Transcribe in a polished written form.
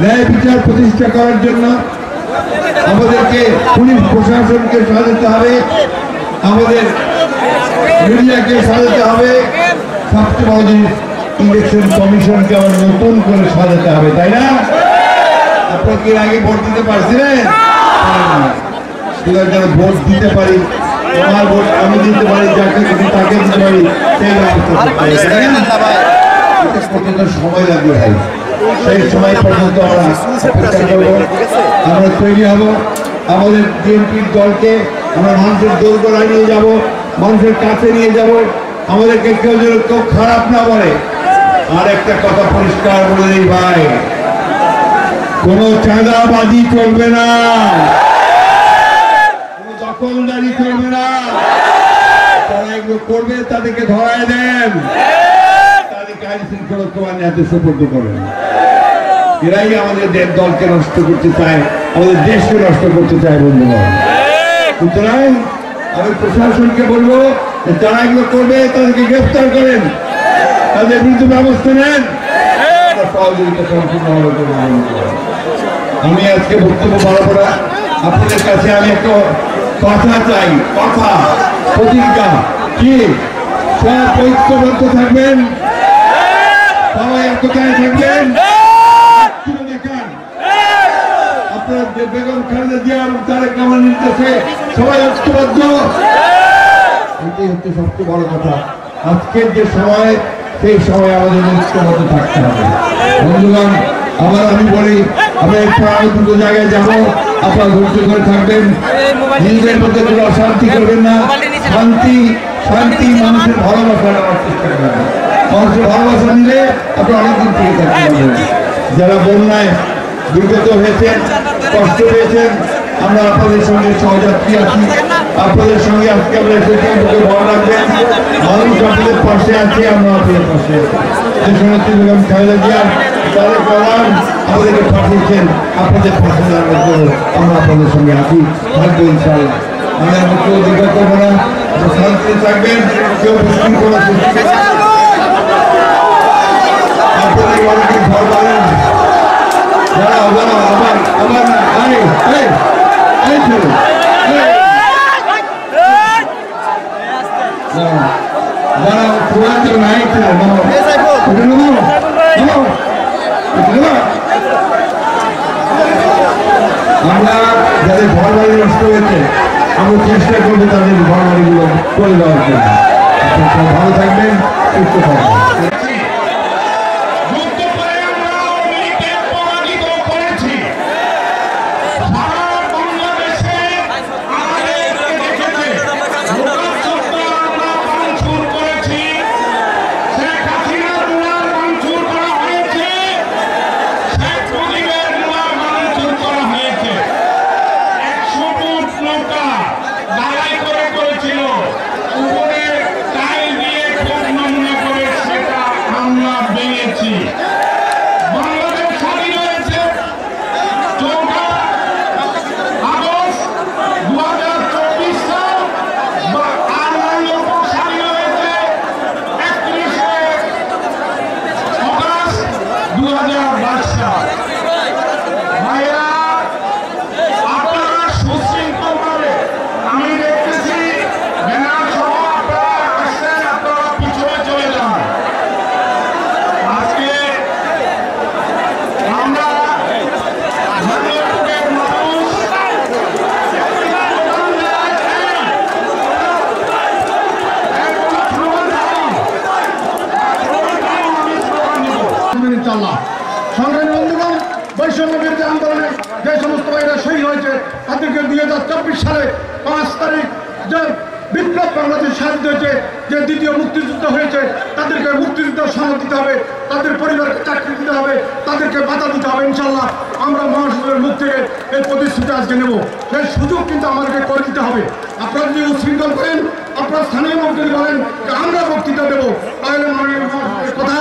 ন্যায় বিচার প্রতিষ্ঠা করার জন্য আমাদেরকে পুলিশ প্রশাসনকে সাজাতে হবে, আমাদের মিডিয়াকে সাজাতে হবে, সবচেয়ে বড় জিনিস ইলেকশন কমিশনকে আবার নতুন করে সাজাতে হবে, তাই না? আপনারা কি আগে ভোট দিতে পারছিলেন? যেন ভোট দিতে পারি, আমার ভোট আমি দিতে পারি, যাকে খুশি তাকে দিতে পারি, সেই ব্যবস্থা সময় লাগবে ভাই। সেই সময় পর্যন্ত আমরা তৈরি হব। আমাদের বিএনপির দলকে আমরা মানুষের দোরগোড়ায় নিয়ে যাব, মানুষের কাছে নিয়ে যাব, আমাদেরকে কেউ যেন কেউ খারাপ না বলে। আর একটা কথা পরিষ্কার বলে দিই ভাই, কোন চাঁদাবাজি চলবে না, কোন দখলদারি চলবে না। তারা এগুলো করবে তাদেরকে ধরায় দেন, তাদেরকে আইন শৃঙ্খলা তোমার হাতে সুপর্দ করেন। এরাই আমাদের দলকে নষ্ট করতে চায়, আমাদের দেশকে নষ্ট করতে চায় বন্ধুগণ। সুতরাং আমি প্রশাসনকে বলবো যারা এগুলো করবে তাদেরকে গ্রেফতার করেন, তাদের বিরুদ্ধে ব্যবস্থা নেন, সহযোগিতা সম্পূর্ণভাবে করবেন। আমি আজকে বক্তব্য বাড়াবো না, আপনাদের কাছে আমি একটা কথা চাই, কথা প্রতিজ্ঞা কি সব ঐক্যবদ্ধ থাকবেন, সবাই একতায় থাকবেন। আপনার বেগম খালেদা জিয়া এবং তারেক রহমান নির্দেশে সবাই ঐক্যবদ্ধ, এটাই হচ্ছে সবচেয়ে বড় কথা। আজকের যে সময়, সেই সময় আমাদের ঐক্যবদ্ধ থাকতে হবে বন্ধুগণ। আবার আমি বলি, আমরা একটু আরো দুটো জায়গায় যাবো, আপনারা ধৈর্য ধরে থাকবেন, নিজেদের মধ্যে কোনো অশান্তি করবেন না। শান্তি শান্তি মানুষের ভালোবাসা নেওয়ার চেষ্টা করবেন। মানুষের ভালোবাসা নিলে আপনারা অনেকদিন থেকে থাকবেন। যারা বন্যায় দুর্গত হয়েছেন, কষ্ট পেয়েছেন, আমরা আপনাদের সঙ্গে সহযাত্রী আছি, আপনাদের সঙ্গে আজকে আমরা এসেছি, ভালো রাখবেন। মানুষ আপনাদের পাশে আছে, আমরা আপনাদের পাশে আছি। দেশনেত্রী বেগম খালেদা জিয়া তারেক রহমান আমাদেরকে পাঠিয়েছেন, আপনাদের পাশে দাঁড়ানোর জন্য আমরা আপনাদের সঙ্গে আছি, থাকবো ইনশাআল্লাহ। আমি আমার কেউ দীর্ঘ করবো না, শান্তি থাকবেন, কেউ বিশৃঙ্খলা সৃষ্টি আপনাদের অনেকে ঘর বাড়েন, যারা আবার যারা পুরাতে নাই আমরা যাদের ঘর বাড়ি নষ্ট হয়েছে, আমরা চেষ্টা করবো তাদের ঘর বাড়িগুলো করে দেওয়ার জন্য। ভালো থাকবেন, সুস্থ থাকবেন। সংগ্রামী বন্ধুগণ, বৈষম্য বিরোধী আন্দোলনে যে সমস্ত ভাইরা শহীদ হয়েছে তাদেরকে 2024 সালে 5 তারিখ যে বিপ্লব বাংলাদেশ স্বাধীন হয়েছে, যে দ্বিতীয় মুক্তিযুদ্ধ হয়েছে, তাদেরকে মুক্তিযুদ্ধ সনদ দিতে হবে, তাদের পরিবারকে চাকরি দিতে হবে, তাদেরকে ভাতা দিতে হবে। ইনশাল্লাহ আমরা মহাসচিবের মুখ থেকে এই প্রতিশ্রুতি আজকে নেব। সেই সুযোগ কিন্তু আমাদেরকে করে দিতে হবে। আপনারা যদি উচ্ছৃঙ্খল করেন, আপনারা স্থানীয় লোক যদি বলেন যে আমরা বক্তৃতা দেবো, তাহলে কথা